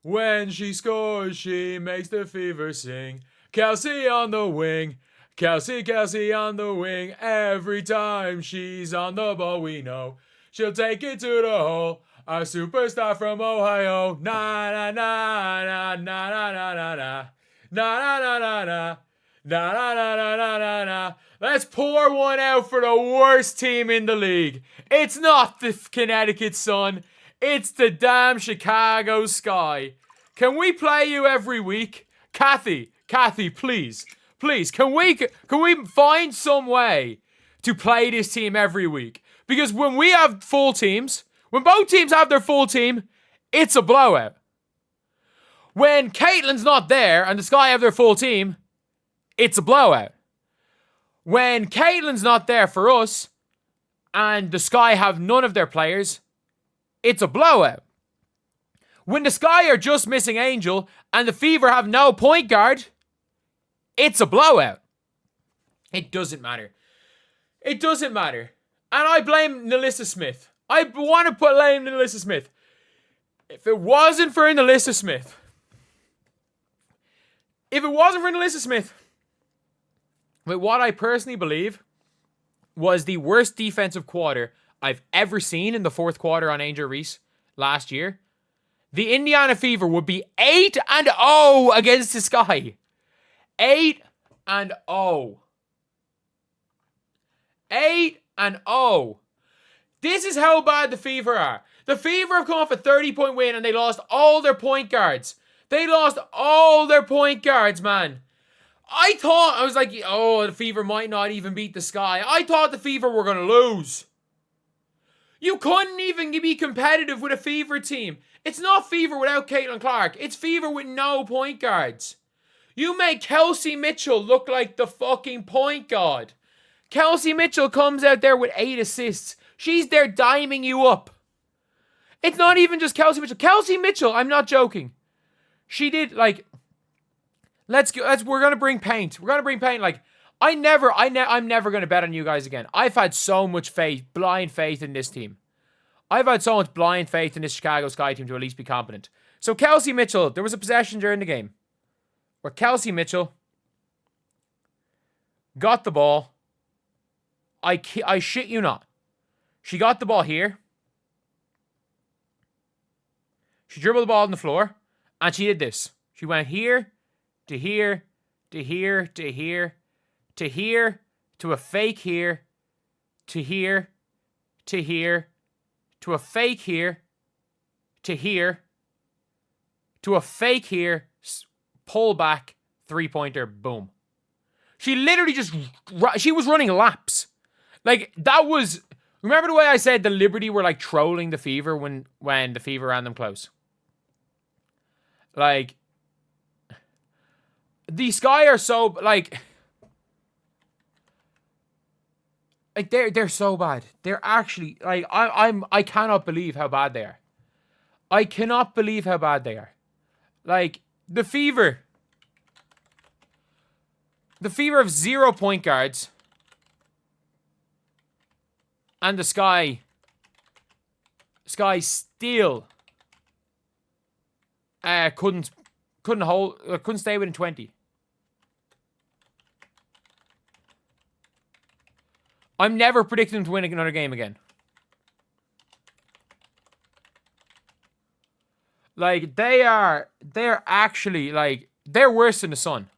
When she scores, she makes the fever sing. Kelsey on the wing. Kelsey, Kelsey on the wing. Every time she's on the ball, we know she'll take it to the hole. Our superstar from Ohio. Na na na na na na na na na. Na na na na na. Na na na na na na na. Let's pour one out for the worst team in the league. It's not the Connecticut Sun. It's the damn Chicago Sky. Can we play you every week? Kathy, please. Please, can we find some way to play this team every week? Because when we have full teams, when both teams have their full team, it's a blowout. When Caitlin's not there and the Sky have their full team, it's a blowout. When Caitlin's not there for us and the Sky have none of their players, it's a blowout. When the Sky are just missing Angel and the Fever have no point guard, it's a blowout. It doesn't matter. It doesn't matter. And I blame Nalissa Smith. I want to blame Nalissa Smith. If it wasn't for Nalissa Smith, with what I personally believe was the worst defensive quarter I've ever seen in the fourth quarter on Angel Reese last year, the Indiana Fever would be 8-0 against the Sky. 8-0. 8-0. This is how bad the Fever are. The Fever have come off a 30-point win and they lost all their point guards. They lost all their point guards, man. I was like, oh, the Fever might not even beat the Sky. I thought the Fever were going to lose. You couldn't even be competitive with a Fever team. It's not Fever without Caitlin Clark. It's Fever with no point guards. You make Kelsey Mitchell look like the fucking point guard. Kelsey Mitchell comes out there with 8 assists. She's there diming you up. It's not even just Kelsey Mitchell. Kelsey Mitchell, I'm not joking. She did, like, we're going to bring paint. We're going to bring paint. Like, I'm never going to bet on you guys again. I've had so much faith, blind faith in this team. I've had so much blind faith in this Chicago Sky team to at least be competent. So Kelsey Mitchell, there was a possession during the game where Kelsey Mitchell got the ball. I shit you not. She got the ball here. She dribbled the ball on the floor. And she did this. She went here, to here, to here, to here, to here, to a fake here, to here, to here, to a fake here, to here, to a fake here, pull back, three-pointer, boom. She literally she was running laps. Like, that was... Remember the way I said the Liberty were, like, trolling the Fever when the Fever ran them close? Like, the Sky are so, like they're so bad. They're actually, like, I cannot believe how bad they are. I cannot believe how bad they are. Like, the Fever have 0 point guards. And the Sky still couldn't stay within 20. I'm never predicting them to win another game again. Like, they're actually, like, they're worse than the Sun.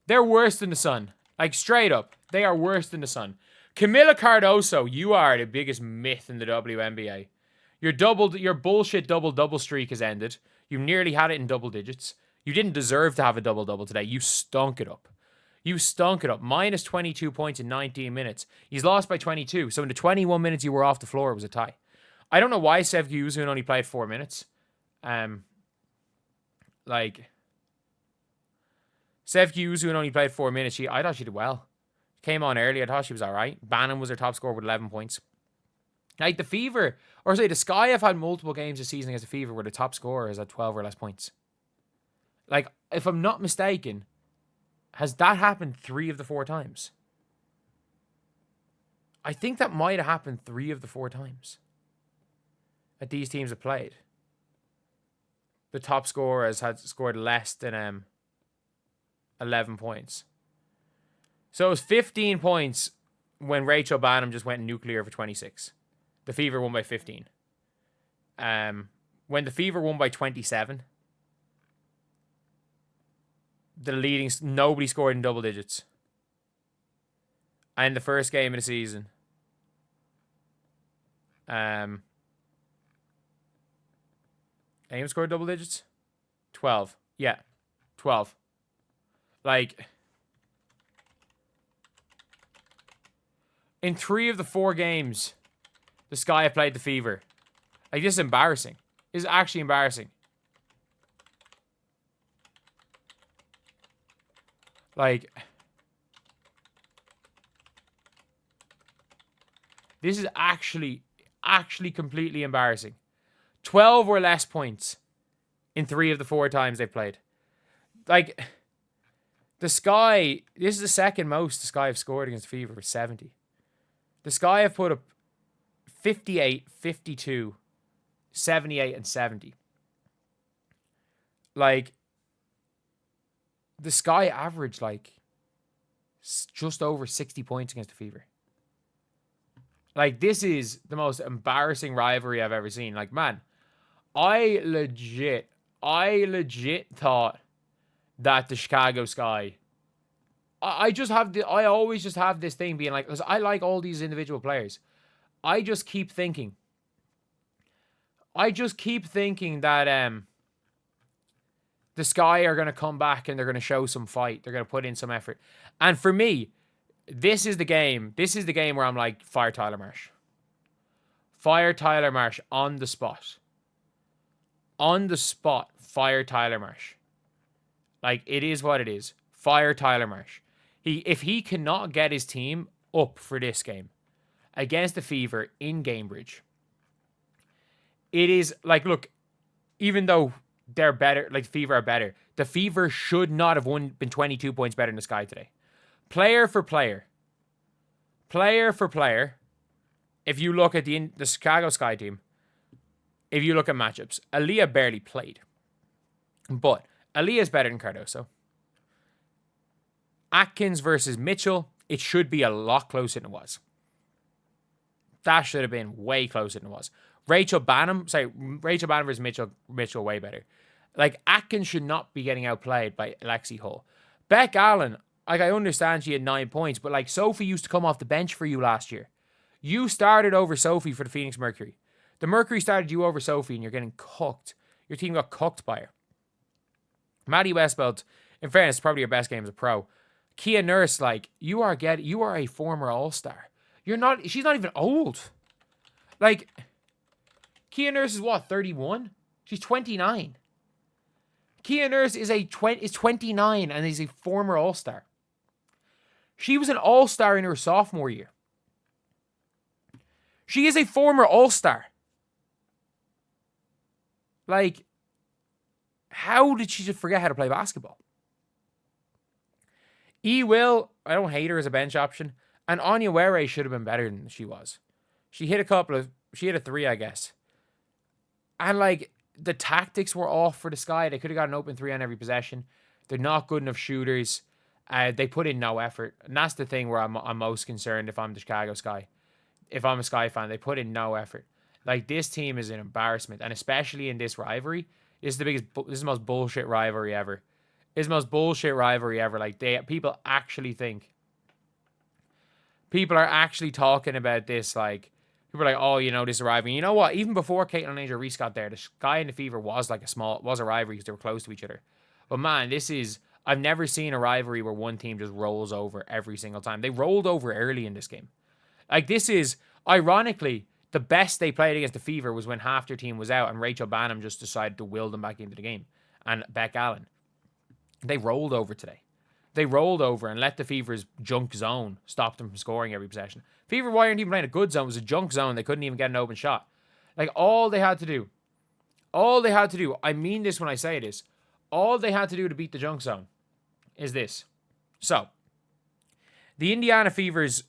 They're worse than the Sun. Like, straight up, they are worse than the Sun. Camila Cardoso, you are the biggest myth in the WNBA. Your bullshit double-double streak has ended. You nearly had it in double digits. You didn't deserve to have a double-double today. You stunk it up. Minus 22 points in 19 minutes. He's lost by 22. So in the 21 minutes you were off the floor, it was a tie. I don't know why Sev Guzun only played 4 minutes. Sev Guzun only played 4 minutes. I thought she did well. Came on early. I thought she was all right. Bannon was her top scorer with 11 points. Like, the Sky have had multiple games this season against the Fever where the top scorer has had 12 or less points. Like, if I'm not mistaken, has that happened 3 of the 4 times? I think that might have happened 3 of the 4 times that these teams have played. the top scorer has scored less than 11 points. So it was 15 points when Rachel Banham just went nuclear for 26. The Fever won by 15. When the Fever won by 27, nobody scored in double digits. And the first game of the season, anyone scored double digits? 12. Yeah, 12. Like, in 3 of the 4 games, the Sky have played the Fever. Like, this is embarrassing. This is actually embarrassing. Like, this is actually completely embarrassing. 12 or less points in 3 of the 4 times they've played. Like, the Sky, this is the second most the Sky have scored against Fever for 70. The Sky have put up 58, 52, 78, and 70. Like, the Sky averaged, like, just over 60 points against the Fever. Like, this is the most embarrassing rivalry I've ever seen. Like, man, I legit thought that the Chicago Sky, I always just have this thing being like, because I like all these individual players. I just keep thinking that the Sky are going to come back and they're going to show some fight. They're going to put in some effort. And for me, this is the game where I'm like, fire Tyler Marsh. Fire Tyler Marsh on the spot. On the spot, fire Tyler Marsh. Like, it is what it is. Fire Tyler Marsh. If he cannot get his team up for this game against the Fever in Cambridge, it is like, look, even though they're better, like the Fever are better, the Fever should not have been 22 points better than the Sky today. Player for player, if you look at the Chicago Sky team, if you look at matchups, Aaliyah barely played. But Aaliyah's better than Cardoso. Atkins versus Mitchell, it should be a lot closer than it was. That should have been way closer than it was. Rachel Banham versus Mitchell way better. Like, Atkins should not be getting outplayed by Lexi Hull. Beck Allen, like, I understand she had 9 points, but like, Sophie used to come off the bench for you last year. You started over Sophie for the Phoenix Mercury. The Mercury started you over Sophie and you're getting cooked. Your team got cooked by her. Maddie Westbelt, in fairness, probably your best game as a pro. Kia Nurse, like, you are a former All-Star. She's not even old. Like, Kia Nurse is what, 31? She's 29. Kia Nurse is 29 and is a former All-Star. She was an All-Star in her sophomore year. She is a former All-Star. Like, how did she just forget how to play basketball? Will, I don't hate her as a bench option. And Anya Were should have been better than she was. She hit a 3, I guess. And like, the tactics were off for the Sky. They could have got an open 3 on every possession. They're not good enough shooters. They put in no effort. And that's the thing where I'm most concerned if I'm the Chicago Sky. If I'm a Sky fan, they put in no effort. Like, this team is an embarrassment. And especially in this rivalry, this is the most bullshit rivalry ever. It's the most bullshit rivalry ever. Like, people are actually talking about this. Like, people are like, oh, this is a rivalry. You know what? Even before Caitlin and Angel Reese got there, the Sky and the Fever was a rivalry because they were close to each other. But man, I've never seen a rivalry where one team just rolls over every single time. They rolled over early in this game. Like, this is, ironically, the best they played against the Fever was when half their team was out and Rachel Banham just decided to will them back into the game. And Beck Allen. They rolled over today. They rolled over and let the Fever's junk zone stop them from scoring every possession. Fever weren't even playing a good zone. It was a junk zone. They couldn't even get an open shot. Like, all they had to do, I mean this when I say this, all they had to do to beat the junk zone is this. So, the Indiana Fevers,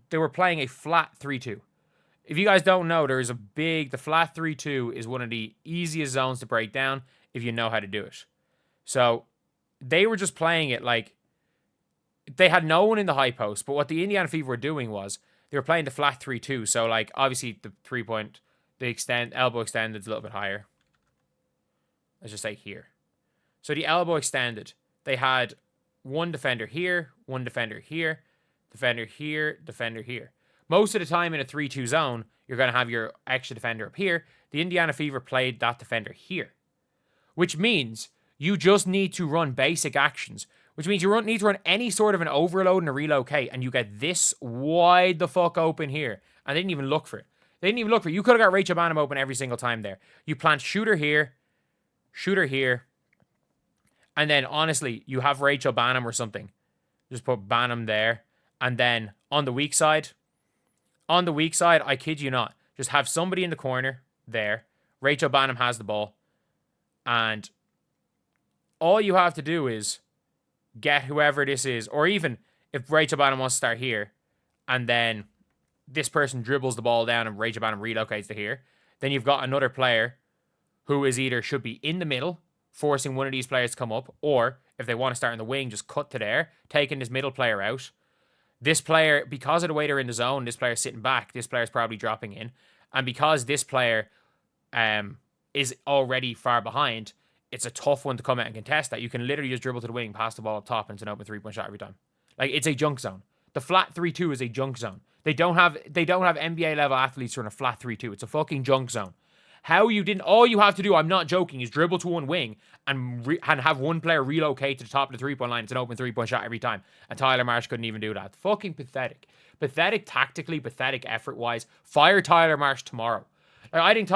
they were playing a flat 3-2. If you guys don't know, the flat 3-2 is one of the easiest zones to break down. if you know how to do it. So they were just playing it like they had no one in the high post. But what the Indiana Fever were doing was they were playing the flat 3-2. So like obviously the 3-point, the elbow extended is a little bit higher. Let's just say here. So the elbow extended. They had one defender here, one defender here, defender here, defender here. Most of the time in a 3-2 zone, you're going to have your extra defender up here. The Indiana Fever played that defender here, which means you just need to run basic actions, which means you need to run any sort of an overload and a relocate, and you get this wide the fuck open here. And they didn't even look for it. They didn't even look for it. You could have got Rachel Banham open every single time there. You plant shooter here, and then honestly, you have Rachel Banham or something. Just put Banham there. And then on the weak side, I kid you not, just have somebody in the corner there. Rachel Banham has the ball. And all you have to do is get whoever this is, or even if Rachel Banham wants to start here, and then this person dribbles the ball down and Rachel Banham relocates to here, then you've got another player who is either should be in the middle, forcing one of these players to come up, or if they want to start in the wing, just cut to there, taking this middle player out. This player, because of the way they're in the zone, this player's sitting back, this player's probably dropping in. And because this player is already far behind, it's a tough one to come out and contest that. You can literally just dribble to the wing, pass the ball up top, and it's an open 3-point shot every time. Like, it's a junk zone. The flat 3-2 is a junk zone. They don't have NBA level athletes run a flat 3-2. It's a fucking junk zone. How you didn't, all you have to do, I'm not joking, is dribble to one wing and have one player relocate to the top of the 3-point line. It's an open 3-point shot every time. And Tyler Marsh couldn't even do that. Fucking pathetic. Pathetic tactically, pathetic effort-wise. Fire Tyler Marsh tomorrow. Like, I think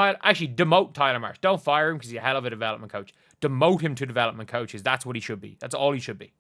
demote Tyler Marsh. Don't fire him because he's a hell of a development coach. Demote him to development coaches. That's what he should be. That's all he should be.